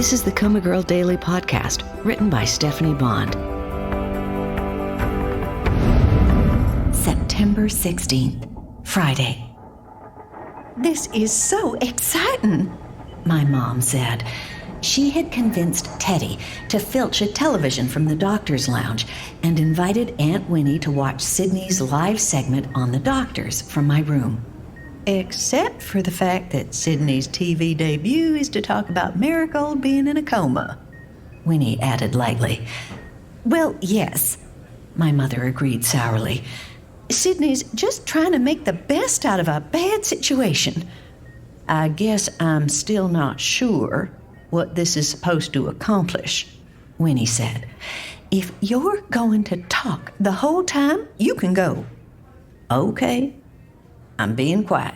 This is the COMA Girl Daily Podcast, written by Stephanie Bond. September 16th, Friday. This is so exciting, my mom said. She had convinced Teddy to filch a television from the doctor's lounge and invited Aunt Winnie to watch Sydney's live segment on the doctors from my room. except for the fact that Sydney's TV debut is to talk about Marigold being in a coma, Winnie added lightly. Well, yes, my mother agreed sourly. Sydney's just trying to make the best out of a bad situation. I guess I'm still not sure what this is supposed to accomplish, Winnie said. If you're going to talk the whole time, you can go. Okay. I'm being quiet.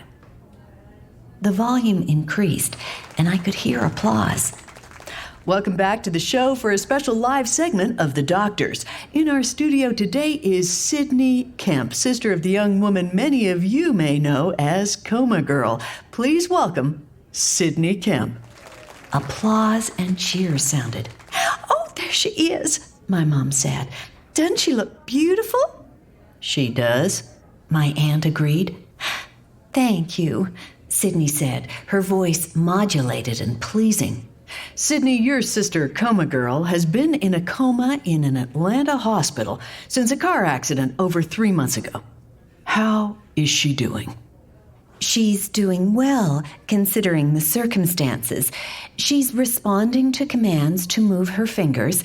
The volume increased, and I could hear applause. Welcome back to the show for a special live segment of The Doctors. In our studio today is Sydney Kemp, sister of the young woman many of you may know as Coma Girl. Please welcome Sydney Kemp. Applause and cheers sounded. Oh, there she is, my mom said. Doesn't she look beautiful? She does, my aunt agreed. Thank you, Sydney said, her voice modulated and pleasing. Sydney, your sister, Coma Girl, has been in a coma in an Atlanta hospital since a car accident over 3 months ago. How is she doing? She's doing well, considering the circumstances. She's responding to commands to move her fingers,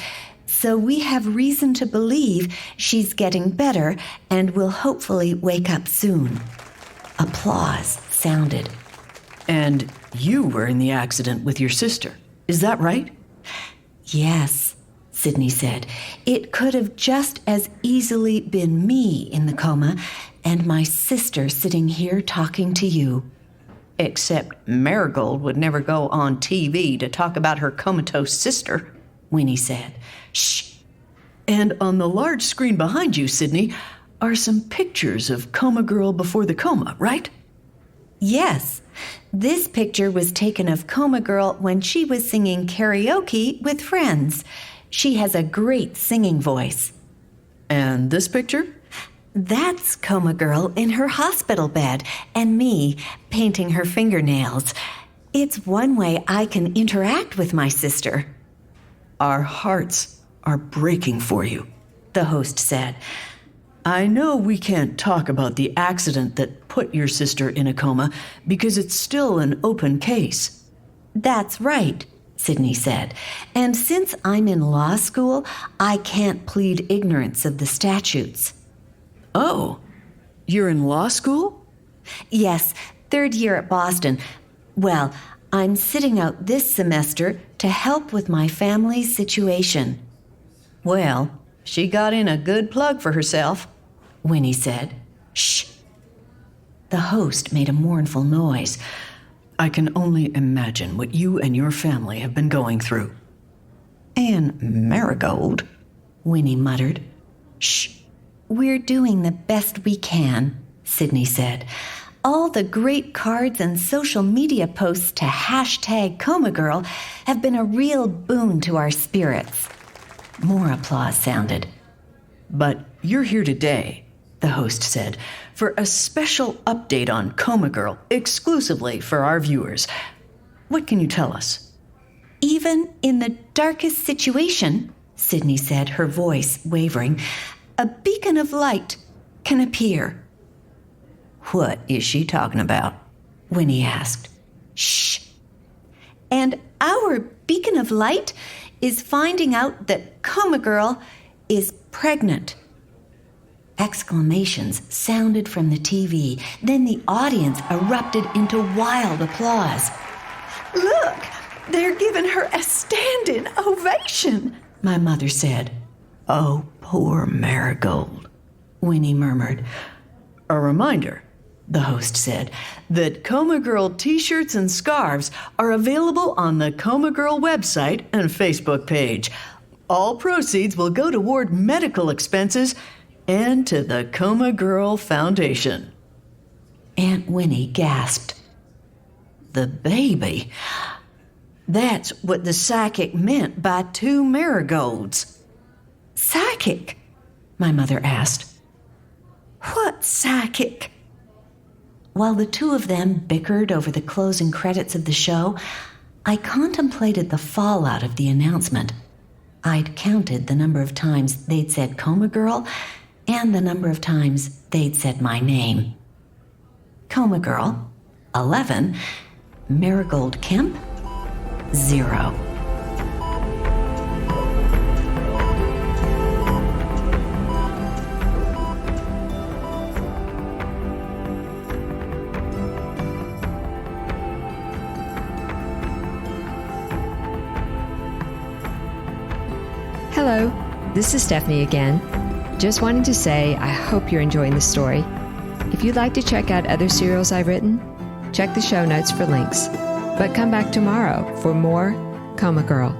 so we have reason to believe she's getting better and will hopefully wake up soon. Applause sounded. And you were in the accident with your sister, is that right? Yes, Sydney said. It could have just as easily been me in the coma and my sister sitting here talking to you. Except Marigold would never go on TV to talk about her comatose sister, Winnie said. Shh. And on the large screen behind you, Sydney, are some pictures of Coma Girl before the coma, right? Yes. This picture was taken of Coma Girl when she was singing karaoke with friends. She has a great singing voice. And this picture? That's Coma Girl in her hospital bed and me painting her fingernails. It's one way I can interact with my sister. Our hearts are breaking for you, the host said. I know we can't talk about the accident that put your sister in a coma because it's still an open case. That's right, Sydney said. And since I'm in law school, I can't plead ignorance of the statutes. Oh, you're in law school? Yes, 3rd year at Boston. Well, I'm sitting out this semester to help with my family's situation. Well, she got in a good plug for herself, Winnie said. Shh. The host made a mournful noise. I can only imagine what you and your family have been going through. And Marigold, Winnie muttered. Shh. We're doing the best we can, Sydney said. All the great cards and social media posts to #ComaGirl have been a real boon to our spirits. More applause sounded. But you're here today, the host said, for a special update on Coma Girl, exclusively for our viewers. What can you tell us? Even in the darkest situation, Sydney said, her voice wavering, a beacon of light can appear. What is she talking about? Winnie asked. Shh. And our beacon of light is finding out that Coma Girl is pregnant. Exclamations sounded from the TV. Then the audience erupted into wild applause. Look, they're giving her a standing ovation, my mother said. Oh, poor Marigold, Winnie murmured. A reminder, the host said, that Coma Girl t-shirts and scarves are available on the Coma Girl website and Facebook page. All proceeds will go toward medical expenses and to the Coma Girl Foundation. Aunt Winnie gasped. The baby. That's what the psychic meant by 2 marigolds. Psychic? My mother asked. What psychic? While the two of them bickered over the closing credits of the show, I contemplated the fallout of the announcement. I'd counted the number of times they'd said Coma Girl and the number of times they'd said my name. Coma Girl, 11. Marigold Kemp, 0. Hello, this is Stephanie again. Just wanting to say I hope you're enjoying the story. If you'd like to check out other serials I've written, check the show notes for links. But come back tomorrow for more Coma Girl.